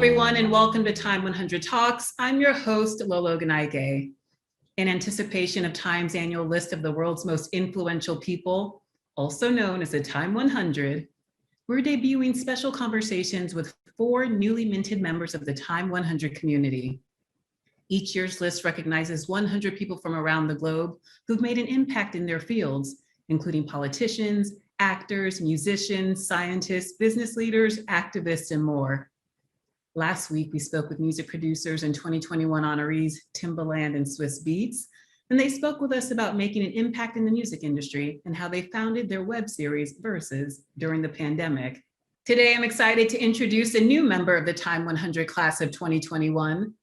everyone, and welcome to TIME100 Talks. I'm your host, Lolo Ganaige. In anticipation of Time's annual list of the world's most influential people, also known as the TIME100, we're debuting special conversations with 4 newly minted members of the TIME100 community. Each year's list recognizes 100 people from around the globe who've made an impact in their fields, including politicians, actors, musicians, scientists, business leaders, activists, and more. Last week, we spoke with music producers and 2021 honorees Timbaland and Swiss Beats, and they spoke with us about making an impact in the music industry and how they founded their web series, Verses, during the pandemic. Today, I'm excited to introduce a new member of the TIME100 class of 2021,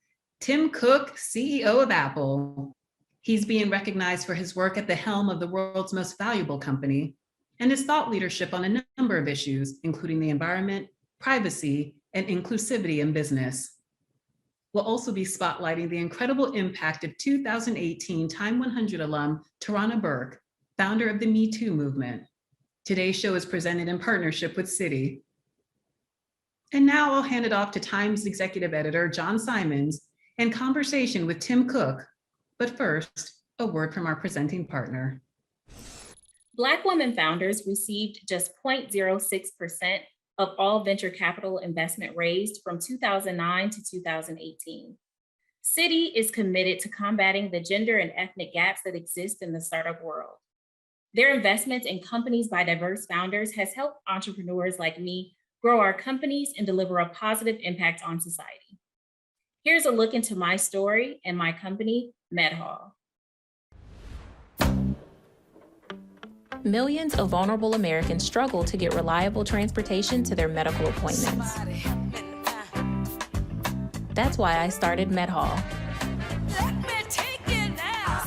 Tim Cook, CEO of Apple. He's being recognized for his work at the helm of the world's most valuable company and his thought leadership on a number of issues, including the environment, privacy, and inclusivity in business. We'll also be spotlighting the incredible impact of 2018 TIME100 alum Tarana Burke, founder of the Me Too movement. Today's show is presented in partnership with Citi. And now I'll hand it off to Time's executive editor, John Simons, and conversation with Tim Cook. But first, a word from our presenting partner. Black women founders received just 0.06% of all venture capital investment raised from 2009 to 2018. Citi is committed to combating the gender and ethnic gaps that exist in the startup world. Their investments in companies by diverse founders has helped entrepreneurs like me grow our companies and deliver a positive impact on society. Here's a look into my story and my company, MedHall. Millions of vulnerable Americans struggle to get reliable transportation to their medical appointments. That's why I started MedHall.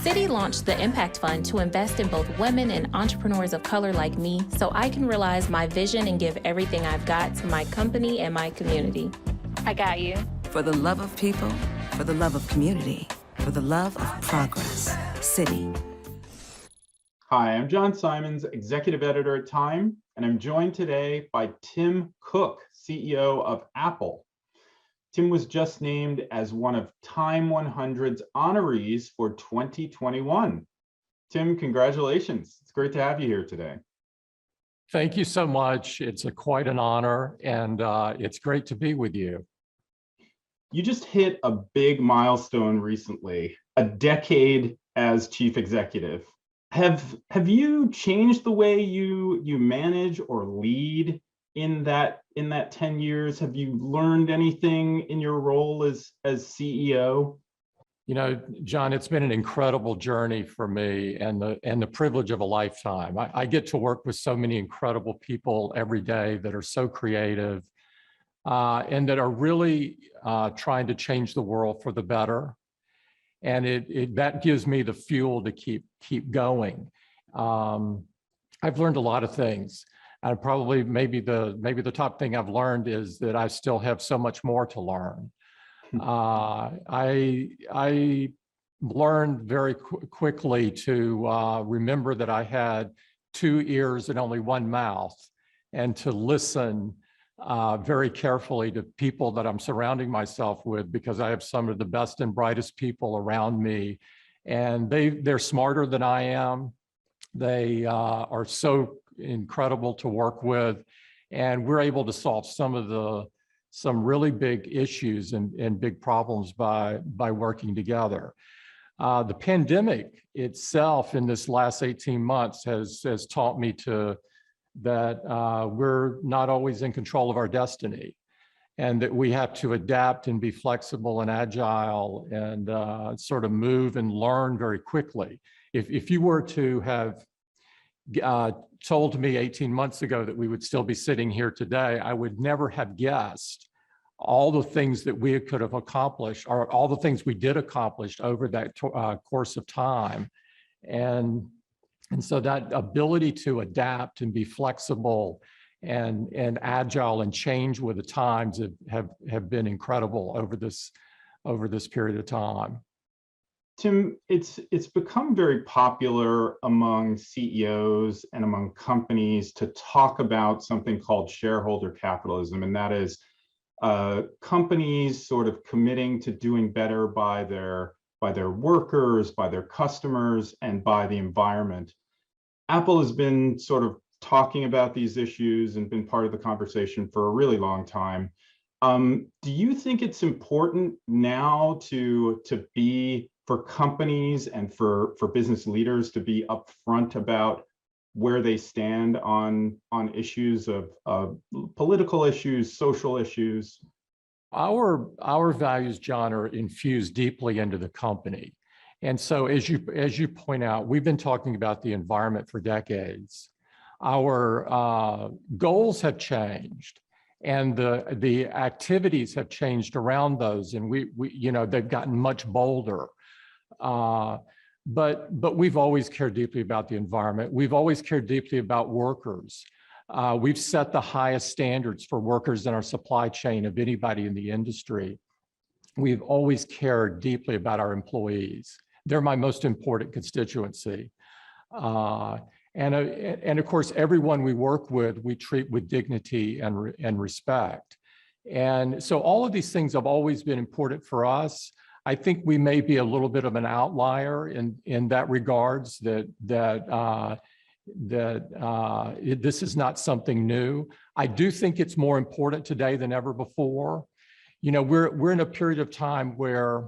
Citi launched the Impact Fund to invest in both women and entrepreneurs of color like me so I can realize my vision and give everything I've got to my company and my community. I got you. For the love of people, for the love of community, for the love of progress. Citi. Hi, I'm John Simons, Executive Editor at Time, and I'm joined today by Tim Cook, CEO of Apple. Tim was just named as one of TIME100's honorees for 2021. Tim, congratulations. It's great to have you here today. Thank you so much. It's quite an honor, and it's great to be with you. You just hit a big milestone recently, a decade as chief executive. Have you changed the way you manage or lead in that 10 years? Have you learned anything in your role as CEO? You know, John, it's been an incredible journey for me and the privilege of a lifetime. I get to work with so many incredible people every day that are so creative and that are really trying to change the world for the better. And that gives me the fuel to keep going. I've learned a lot of things. And probably maybe the top thing I've learned is that I still have so much more to learn. I learned very quickly to remember that I had 2 ears and only 1 mouth, and to listen very carefully to people that I'm surrounding myself with, because I have some of the best and brightest people around me, and they're smarter than I am. They are so incredible to work with, and we're able to solve some really big issues and big problems by working together. The pandemic itself in this last 18 months has taught me that we're not always in control of our destiny, and that we have to adapt and be flexible and agile and sort of move and learn very quickly. If you were to have told me 18 months ago that we would still be sitting here today, I would never have guessed all the things that we could have accomplished, or all the things we did accomplish over that course of time. And so that ability to adapt and be flexible and agile and change with the times have been incredible over this period of time. Tim, it's become very popular among CEOs and among companies to talk about something called shareholder capitalism, and that is companies sort of committing to doing better by their workers, by their customers, and by the environment. Apple has been sort of talking about these issues and been part of the conversation for a really long time. Do you think it's important now for companies and for business leaders to be upfront about where they stand on issues of political issues, social issues? Our values, John, are infused deeply into the company. And so as you point out, we've been talking about the environment for decades. Our goals have changed, and the activities have changed around those, and we they've gotten much bolder. But we've always cared deeply about the environment. We've always cared deeply about workers. We've set the highest standards for workers in our supply chain of anybody in the industry. We've always cared deeply about our employees. They're my most important constituency. And of course, everyone we work with, we treat with dignity and respect. And so all of these things have always been important for us. I think we may be a little bit of an outlier in that regards, that this is not something new. I do think it's more important today than ever before. We're in a period of time where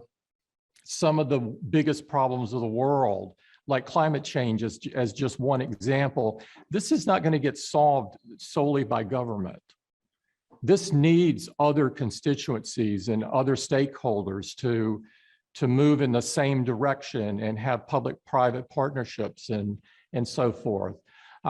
some of the biggest problems of the world, like climate change as just one example, this is not going to get solved solely by government. This needs other constituencies and other stakeholders to move in the same direction and have public-private partnerships and so forth.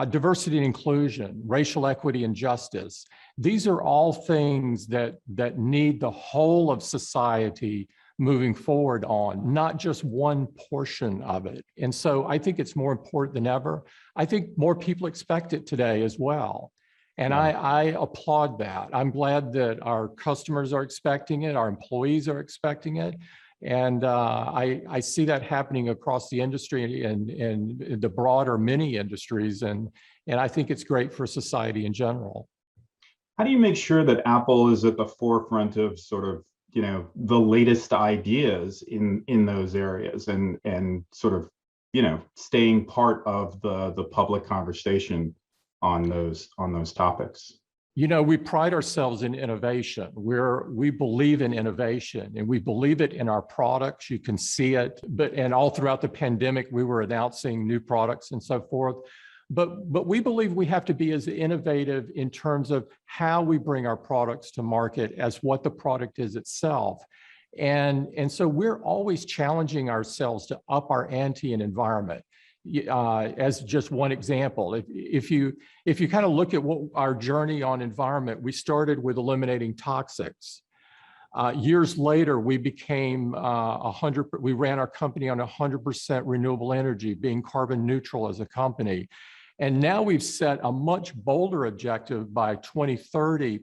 Diversity and inclusion, racial equity and justice. These are all things that need the whole of society moving forward on, not just one portion of it. And so I think it's more important than ever. I think more people expect it today as well. And I applaud that. I'm glad that our customers are expecting it, our employees are expecting it. And I see that happening across the industry and the broader many industries. And I think it's great for society in general. How do you make sure that Apple is at the forefront of sort of, the latest ideas in those areas and sort of, staying part of the public conversation on those topics? We pride ourselves in innovation. We believe in innovation, and we believe it in our products. You can see it, and all throughout the pandemic, we were announcing new products and so forth. But we believe we have to be as innovative in terms of how we bring our products to market as what the product is itself. And so we're always challenging ourselves to up our ante in environment. As just one example, if you kind of look at what our journey on environment, we started with eliminating toxics. Years later, we became we ran our company on 100% renewable energy, being carbon neutral as a company. And now we've set a much bolder objective by 2030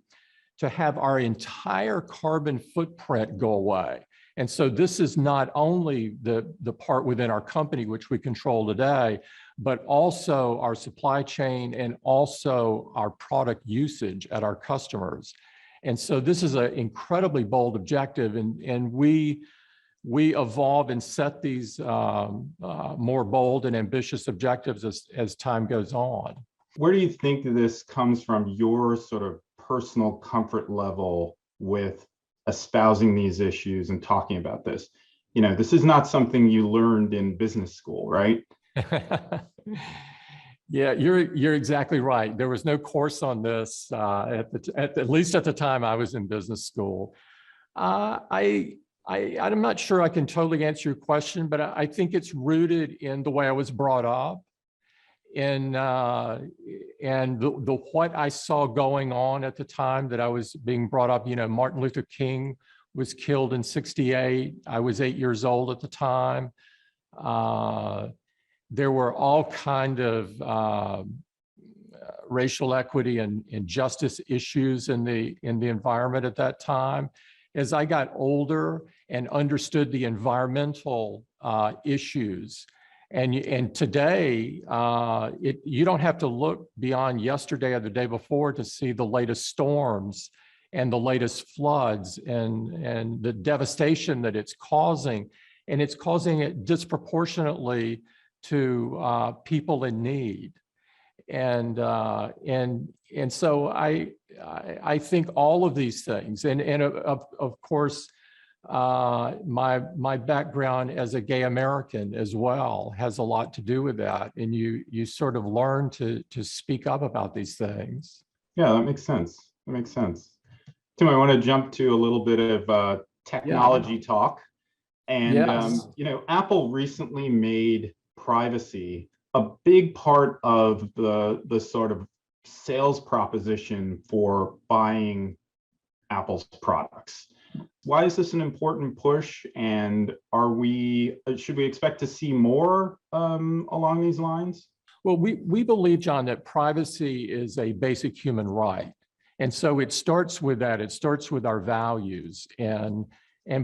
to have our entire carbon footprint go away. And so this is not only the part within our company, which we control today, but also our supply chain and also our product usage at our customers. And so this is an incredibly bold objective, and we evolve and set these more bold and ambitious objectives as time goes on. Where do you think this comes from, your sort of personal comfort level with espousing these issues and talking about this? This is not something you learned in business school, right? Yeah, you're exactly right. There was no course on this, at least at the time I was in business school. I'm not sure I can totally answer your question, but I think it's rooted in the way I was brought up, and the what I saw going on at the time that I was being brought up. Martin Luther King was killed in '68. I was 8 years old at the time. There were all kind of racial equity and justice issues in the environment at that time. As I got older and understood the environmental issues, and today, you don't have to look beyond yesterday or the day before to see the latest storms and the latest floods and the devastation that it's causing. And it's causing it disproportionately to people in need. And so I think all of these things, and of course, my background as a gay American as well has a lot to do with that. And you sort of learn to speak up about these things. Yeah, that makes sense. That makes sense. Tim, I want to jump to a little bit of technology talk. And, Yes. Apple recently made privacy a big part of the sort of sales proposition for buying Apple's products. Why is this an important push? And should we expect to see more along these lines? Well, we believe, John, that privacy is a basic human right. And so it starts with that. It starts with our values and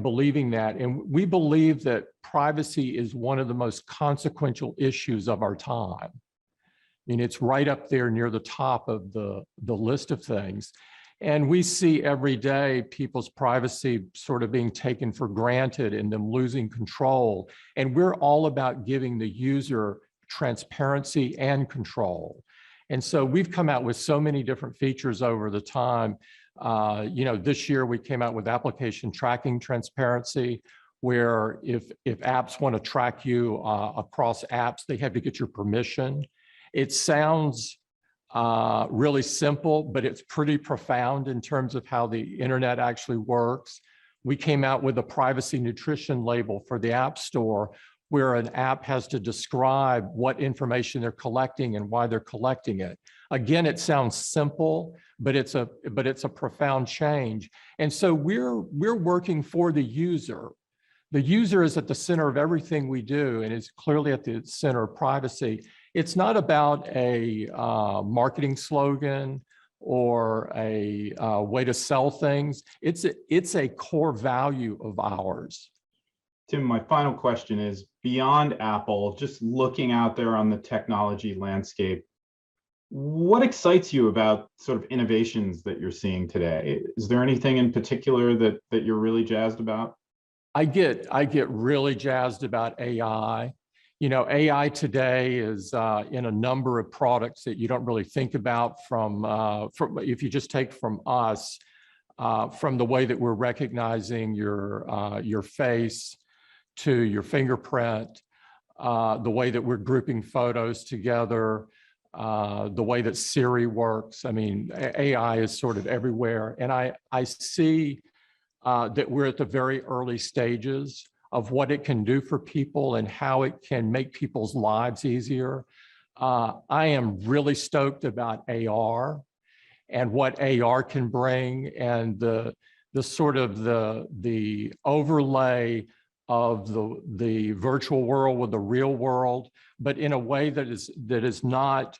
believing that. And we believe that privacy is one of the most consequential issues of our time. I mean, it's right up there near the top of the list of things. And we see every day people's privacy sort of being taken for granted and them losing control. And we're all about giving the user transparency and control. And so we've come out with so many different features over the time. This year we came out with application tracking transparency, where if apps want to track you across apps, they have to get your permission. It sounds really simple, but it's pretty profound in terms of how the internet actually works. We came out with a privacy nutrition label for the App Store, where an app has to describe what information they're collecting and why they're collecting it. Again, it sounds simple, but it's a profound change. And so we're working for the user. The user is at the center of everything we do and is clearly at the center of privacy. It's not about a marketing slogan or a way to sell things. It's a core value of ours. Tim, my final question is, beyond Apple, just looking out there on the technology landscape, what excites you about sort of innovations that you're seeing today? Is there anything in particular that you're really jazzed about? I get really jazzed about AI. AI today is in a number of products that you don't really think about from if you just take from us, from the way that we're recognizing your face to your fingerprint, the way that we're grouping photos together, the way that Siri works. I mean, AI is sort of everywhere. And I see that we're at the very early stages of what it can do for people and how it can make people's lives easier. I am really stoked about AR and what AR can bring, and the sort of the overlay of the virtual world with the real world, but in a way that is not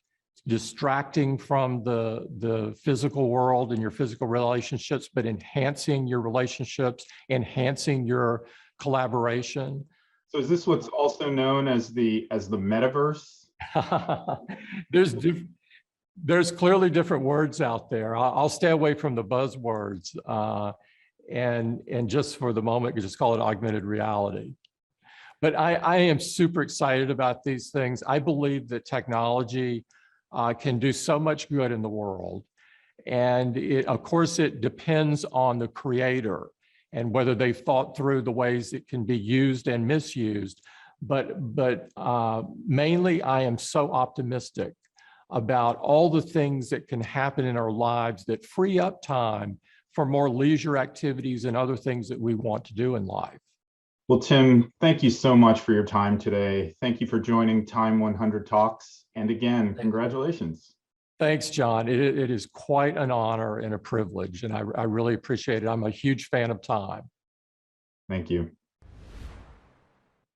distracting from the physical world and your physical relationships, but enhancing your relationships, enhancing your collaboration. So is this what's also known as the metaverse? There's clearly different words out there. I'll stay away from the buzzwords. And just for the moment, we just call it augmented reality. But I am super excited about these things. I believe that technology can do so much good in the world. And of course, it depends on the creator and whether they've thought through the ways it can be used and misused. But mainly, I am so optimistic about all the things that can happen in our lives that free up time for more leisure activities and other things that we want to do in life. Well, Tim, thank you so much for your time today. Thank you for joining TIME100 Talks. And again, congratulations. Thanks, John. It is quite an honor and a privilege, and I really appreciate it. I'm a huge fan of Time. Thank you.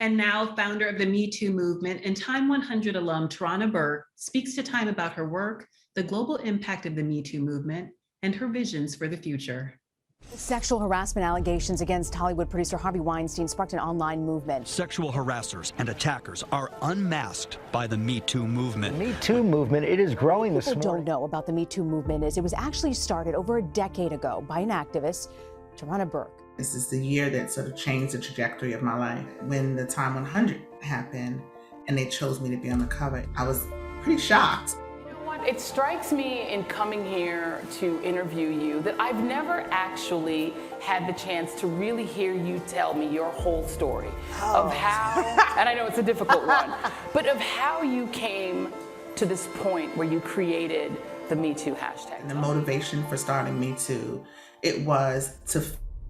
And now, founder of the Me Too movement and TIME100 alum Tarana Burke speaks to Time about her work, the global impact of the Me Too movement, and her visions for the future. Sexual harassment allegations against Hollywood producer Harvey Weinstein sparked an online movement. Sexual harassers and attackers are unmasked by the Me Too movement. The Me Too movement, it is growing this morning. People don't know about the Me Too movement is it was actually started over a decade ago by an activist, Tarana Burke. This is the year that sort of changed the trajectory of my life. When the TIME100 happened and they chose me to be on the cover, I was pretty shocked. It strikes me in coming here to interview you that I've never actually had the chance to really hear you tell me your whole story of how, and I know it's a difficult one, but of how you came to this point where you created the Me Too hashtag. And the motivation for starting Me Too, it was to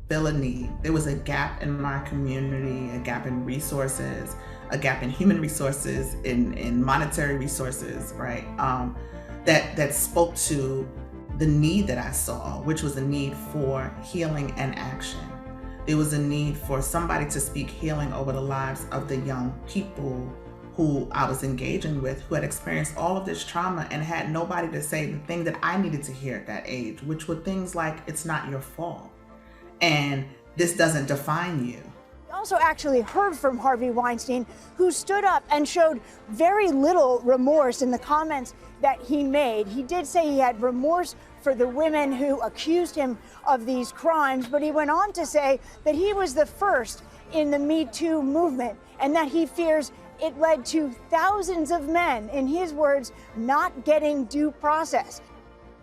fill a need. There was a gap in my community, a gap in resources, a gap in human resources, in monetary resources, right? That spoke to the need that I saw, which was a need for healing and action. There was a need for somebody to speak healing over the lives of the young people who I was engaging with, who had experienced all of this trauma and had nobody to say the thing that I needed to hear at that age, which were things like, it's not your fault, and this doesn't define you. Also actually heard from Harvey Weinstein, who stood up and showed very little remorse in the comments that he made. He did say he had remorse for the women who accused him of these crimes, but he went on to say that he was the first in the Me Too movement and that he fears it led to thousands of men, in his words, not getting due process.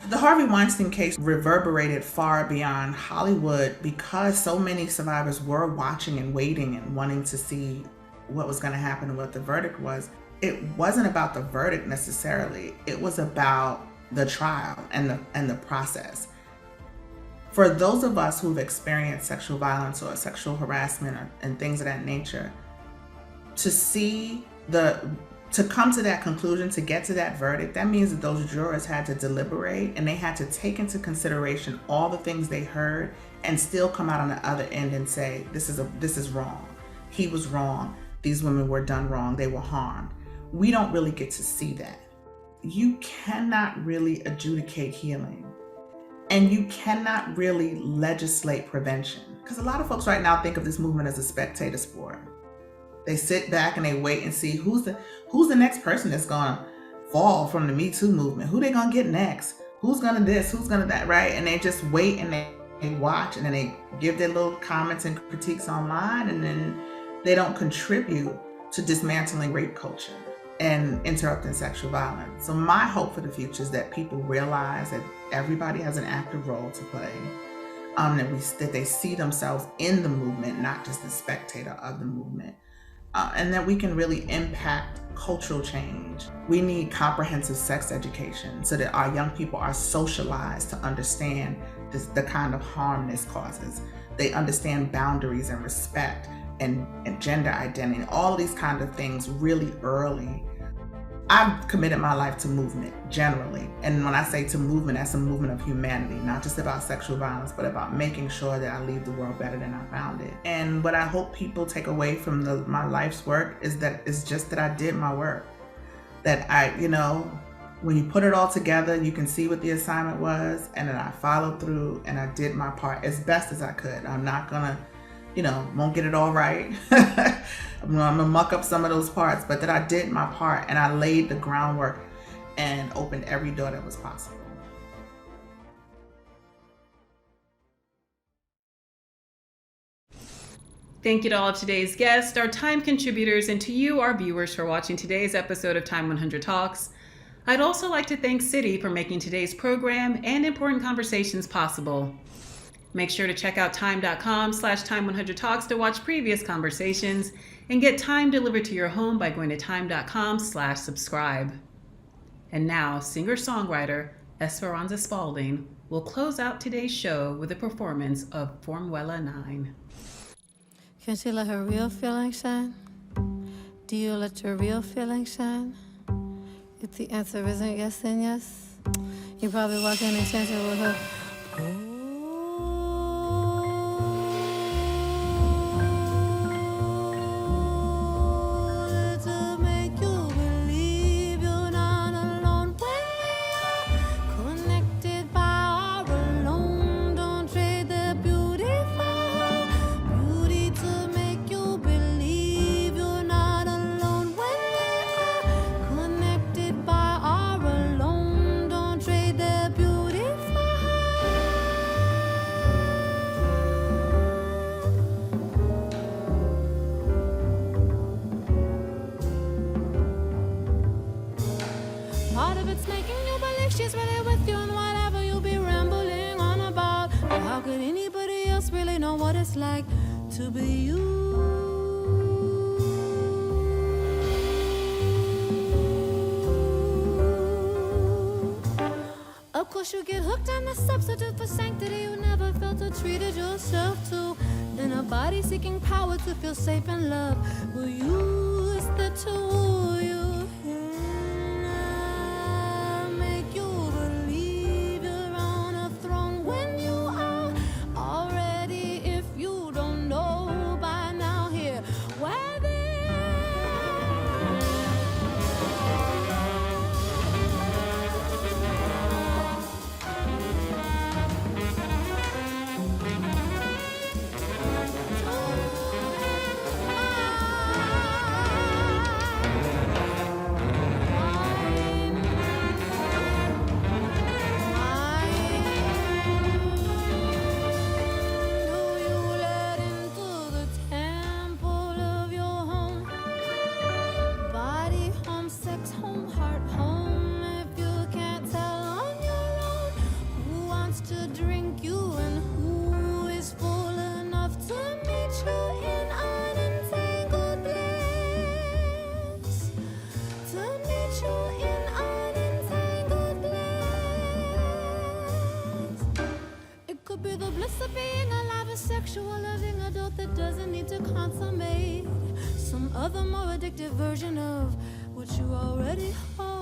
The Harvey Weinstein case reverberated far beyond Hollywood because so many survivors were watching and waiting and wanting to see what was going to happen and what the verdict was. It wasn't about the verdict necessarily. It was about the trial and the process. For those of us who've experienced sexual violence or sexual harassment and things of that nature, to come to that conclusion, to get to that verdict, that means that those jurors had to deliberate and they had to take into consideration all the things they heard and still come out on the other end and say, this is wrong. He was wrong. These women were done wrong. They were harmed. We don't really get to see that. You cannot really adjudicate healing, and you cannot really legislate prevention. Because a lot of folks right now think of this movement as a spectator sport. They sit back and they wait and see who's the next person that's gonna fall from the Me Too movement. Who they gonna get next? Who's gonna this? Who's gonna that? Right? And they just wait and they watch and then they give their little comments and critiques online, and then they don't contribute to dismantling rape culture and interrupting sexual violence. So my hope for the future is that people realize that everybody has an active role to play, that they see themselves in the movement, not just the spectator of the movement. And that we can really impact cultural change. We need comprehensive sex education so that our young people are socialized to understand the kind of harm this causes. They understand boundaries and respect and gender identity, all of these kind of things really early. I've committed my life to movement generally. And when I say to movement, that's a movement of humanity, not just about sexual violence, but about making sure that I leave the world better than I found it. And what I hope people take away from my life's work is that it's just that I did my work. That when you put it all together, you can see what the assignment was, and that I followed through and I did my part as best as I could. I'm not gonna, won't get it all right. I'm gonna muck up some of those parts, but that I did my part and I laid the groundwork and opened every door that was possible. Thank you to all of today's guests, our Time contributors, and to you, our viewers, for watching today's episode of TIME100 Talks. I'd also like to thank Citi for making today's program and important conversations possible. Make sure to check out time.com/Time100 Talks to watch previous conversations and get Time delivered to your home by going to time.com/subscribe. And now, singer-songwriter Esperanza Spalding will close out today's show with a performance of Formuela 9. Can she let her real feelings shine? Do you let your real feelings shine? If the answer isn't yes, then yes. You probably walk in and change it with her. Connected by our alone. Don't trade the beauty it's like to be you. Of course you get hooked on the substitute for sanctity you never felt or treated yourself to. Then a body seeking power to feel safe and loved will use the tool you can make you believe you're on a throne when you are already, if you don't know by now, here where sexual loving adult that doesn't need to consummate some other more addictive version of what you already hold.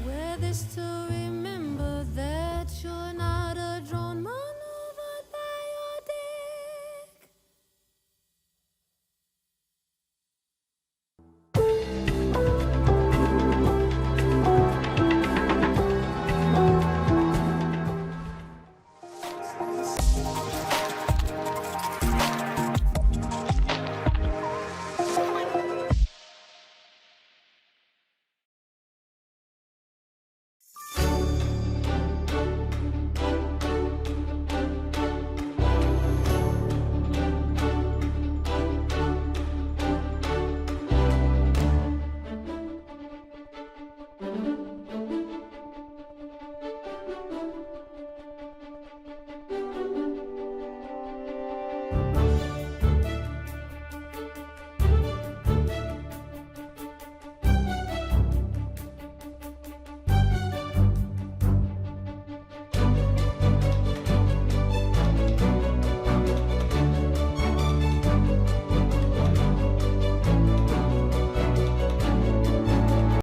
Where this to